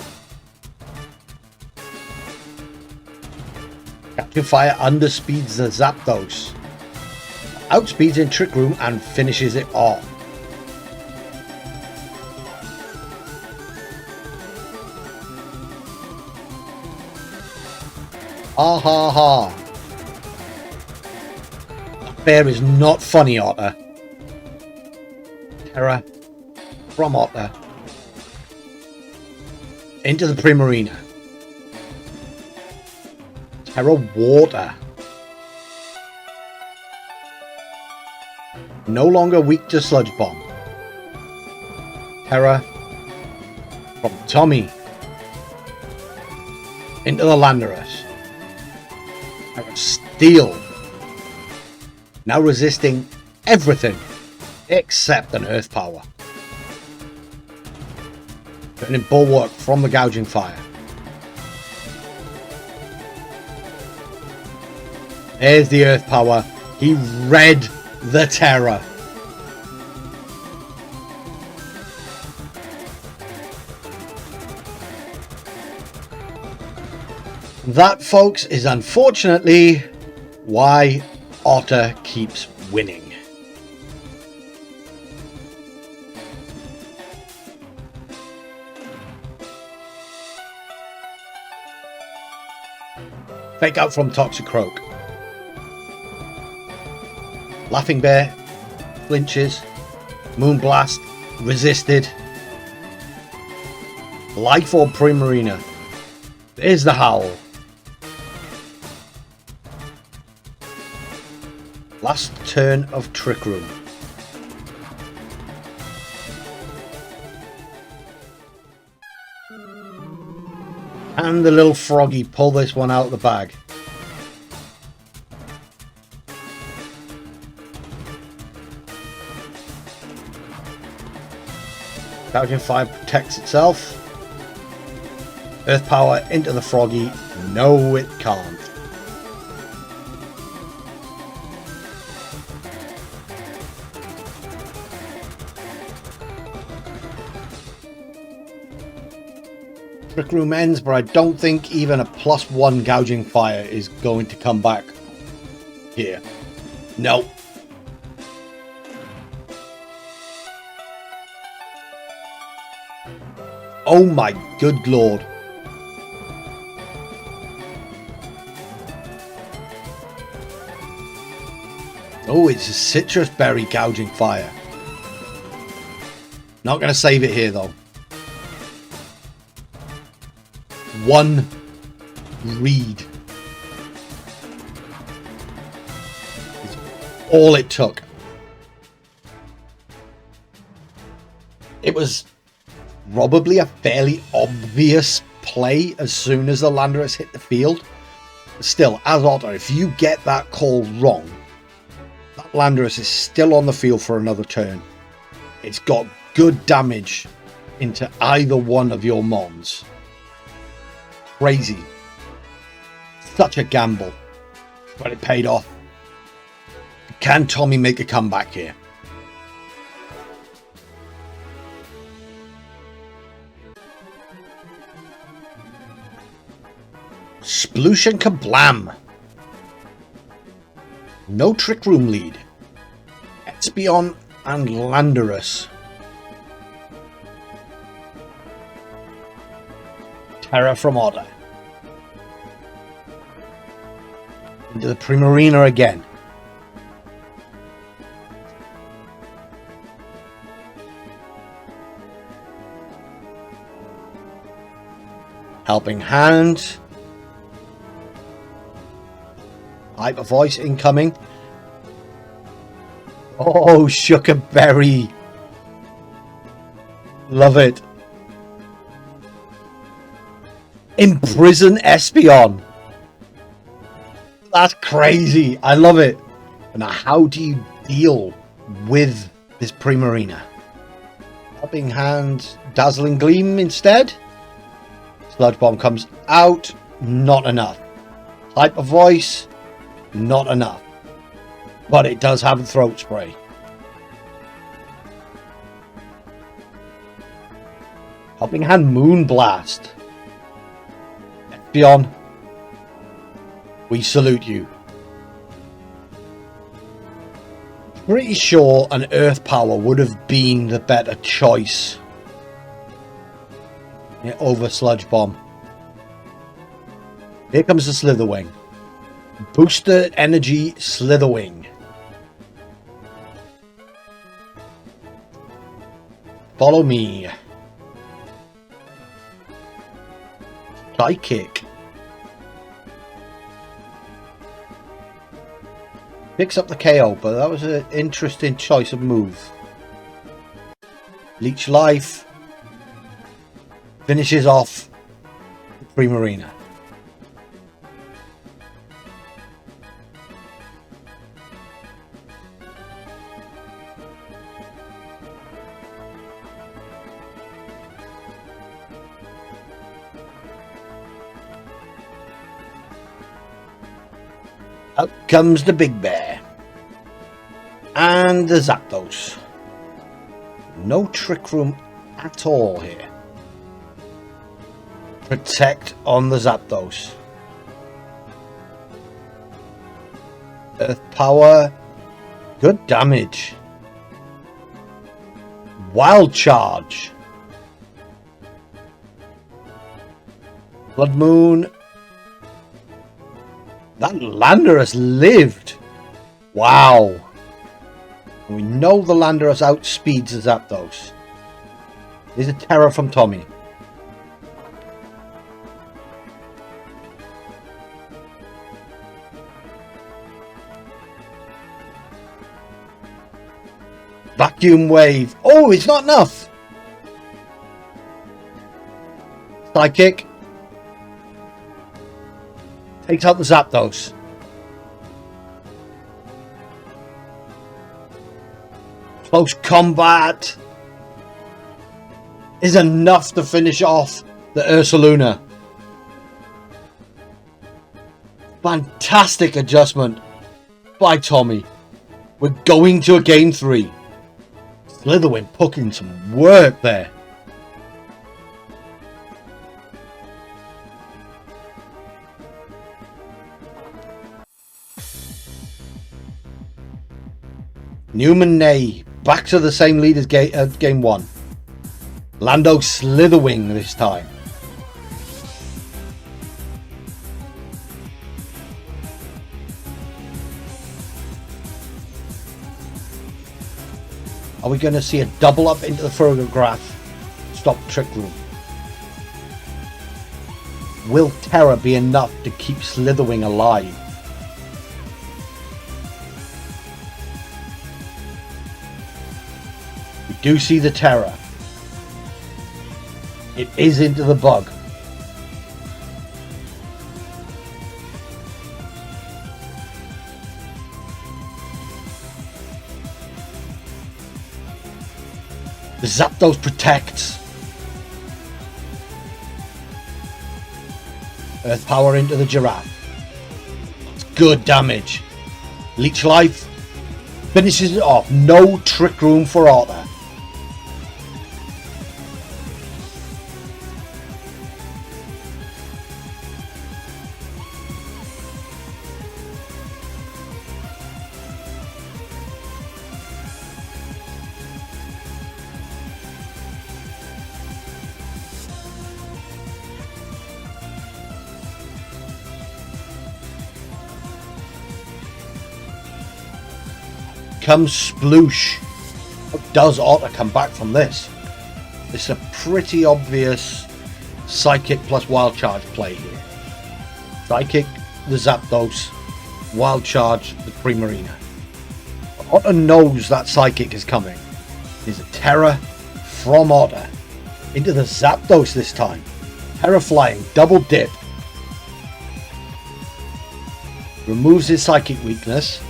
Gouging Fire underspeeds the Zapdos. Outspeeds in Trick Room and finishes it off. Ha ha ha. That bear is not funny, Otter. Tera from Otter. Into the Primarina. Tera Water. No longer weak to Sludge Bomb. Tera from Tommy. Into the Landorus. Tera Steel. Now resisting everything except an Earth Power. Turning Bulwark from the Gouging Fire. There's the Earth Power. He read the Tera. That, folks, is unfortunately why Otter keeps winning. Fake out from Toxicroak. Laughing Bear flinches. Moonblast resisted. Life Orb Primarina. There's the Howl. Last turn of Trick Room. And the little froggy pull this one out of the bag. Gouging Fire protects itself. Earth Power into the froggy. No, it can't. Trick Room ends, but I don't think even a +1 Gouging Fire is going to come back here. No. Oh my good lord. Oh, it's a Citrus Berry Gouging Fire. Not going to save it here though. One read is all it took. It was probably a fairly obvious play as soon as the Landorus hit the field. Still, as Otter, if you get that call wrong, that Landorus is still on the field for another turn. It's got good damage into either one of your Mons. Crazy. Such a gamble. But it paid off. Can Tommy make a comeback here? Sploosh and Kablam. No Trick Room lead. Espeon and Landorus. Tera from Otter. Into the Primarina again. Helping Hand. Hyper Voice incoming. Oh, Sugar Berry Love it. Imprison Espeon. That's crazy. I love it. Now, how do you deal with this Primarina? Helping Hand, Dazzling Gleam instead. Sludge Bomb comes out. Not enough. Hyper Voice. Not enough. But it does have a Throat Spray. Helping Hand, Moonblast. Espeon, we salute you. Pretty sure an Earth Power would have been the better choice over Sludge Bomb. Here comes the Slitherwing. Booster Energy Slitherwing. Follow me. Psychic. Picks up the KO, but that was an interesting choice of move. Leech Life. Finishes off the Primarina. Out comes the Big Bear. And the Zapdos. No Trick Room at all here. Protect on the Zapdos. Earth Power. Good damage. Wild Charge. Blood Moon. That Landorus lived. Wow. We know the Landorus outspeeds the Zapdos. There's a Tera from Tommy. Vacuum Wave. Oh, it's not enough. Psychic. Takes out the Zapdos. Close combat is enough to finish off the Ursaluna. Fantastic adjustment by Tommy. We're going to a game 3. Slitherwing putting some work there. Newman Nay, back to the same lead as game 1. Lando Slitherwing this time. Are we going to see a double up into the Ferrograph? Stop Trick Room. Will Tera be enough to keep Slitherwing alive? We do see the Tera. It is into the bug. The Zapdos protects. Earth Power into the Giraffe. That's good damage. Leech Life finishes it off. No Trick Room for Otter. Comes Sploosh. How does Otter come back from this? It's a pretty obvious Psychic plus Wild Charge play here. Psychic, the Zapdos, Wild Charge, the Primarina. Otter knows that Psychic is coming. There's a Tera from Otter. Into the Zapdos this time. Tera flying, double dip. Removes his psychic weakness.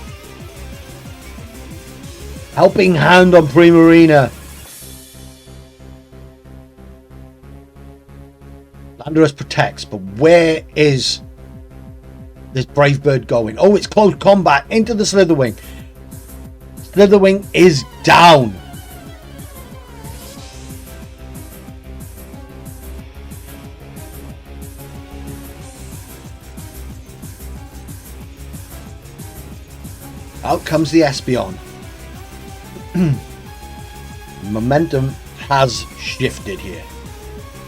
Helping hand on Primarina. Landorus protects, but where is this Brave Bird going? Oh, it's close combat into the Slitherwing. Slitherwing is down. Out comes the Espeon. Momentum has shifted here.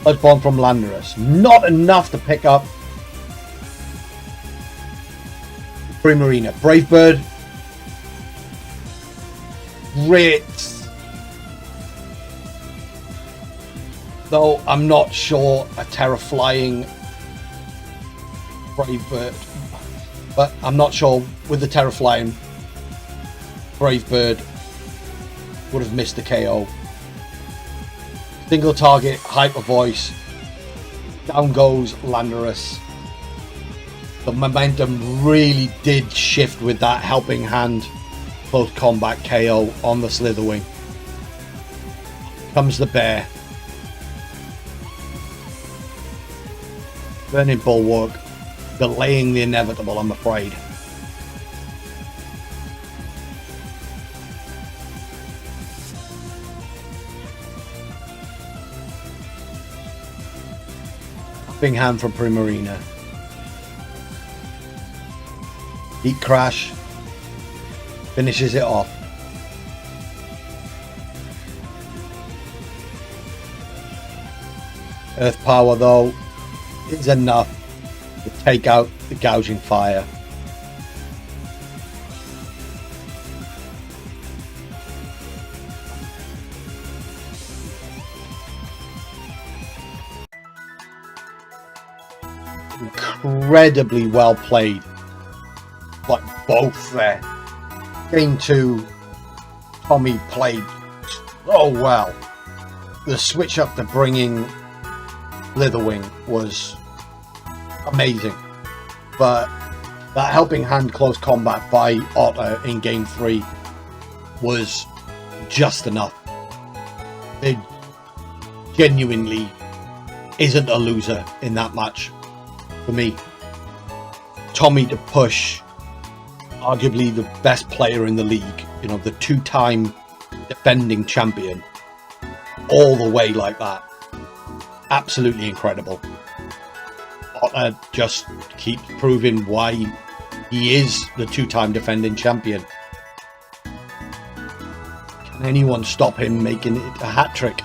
Sludge Bomb from Landorus. Not enough to pick up Primarina. Brave Bird. Great. Though I'm not sure a Tera flying Brave Bird. But I'm not sure with the Tera flying Brave Bird would have missed the KO. Single target, hyper voice. Down goes Landorus. The momentum really did shift with that helping hand close combat KO on the Slitherwing. Comes the bear. Burning Bulwark. Delaying the inevitable, I'm afraid. Big hand from Primarina. Heat Crash. Finishes it off. Earth Power, though, is enough to take out the Gouging Fire. Incredibly well played, but both there. Game 2, Tommy played so well. The switch up to bringing Slitherwing was amazing, but that helping hand close combat by Otter in Game 3 was just enough. It genuinely isn't a loser in that match. For me, Tommy to push arguably the best player in the league, you know, the two-time defending champion, all the way like that. Absolutely incredible. Otter just keeps proving why he is the two-time defending champion. Can anyone stop him making it a hat trick?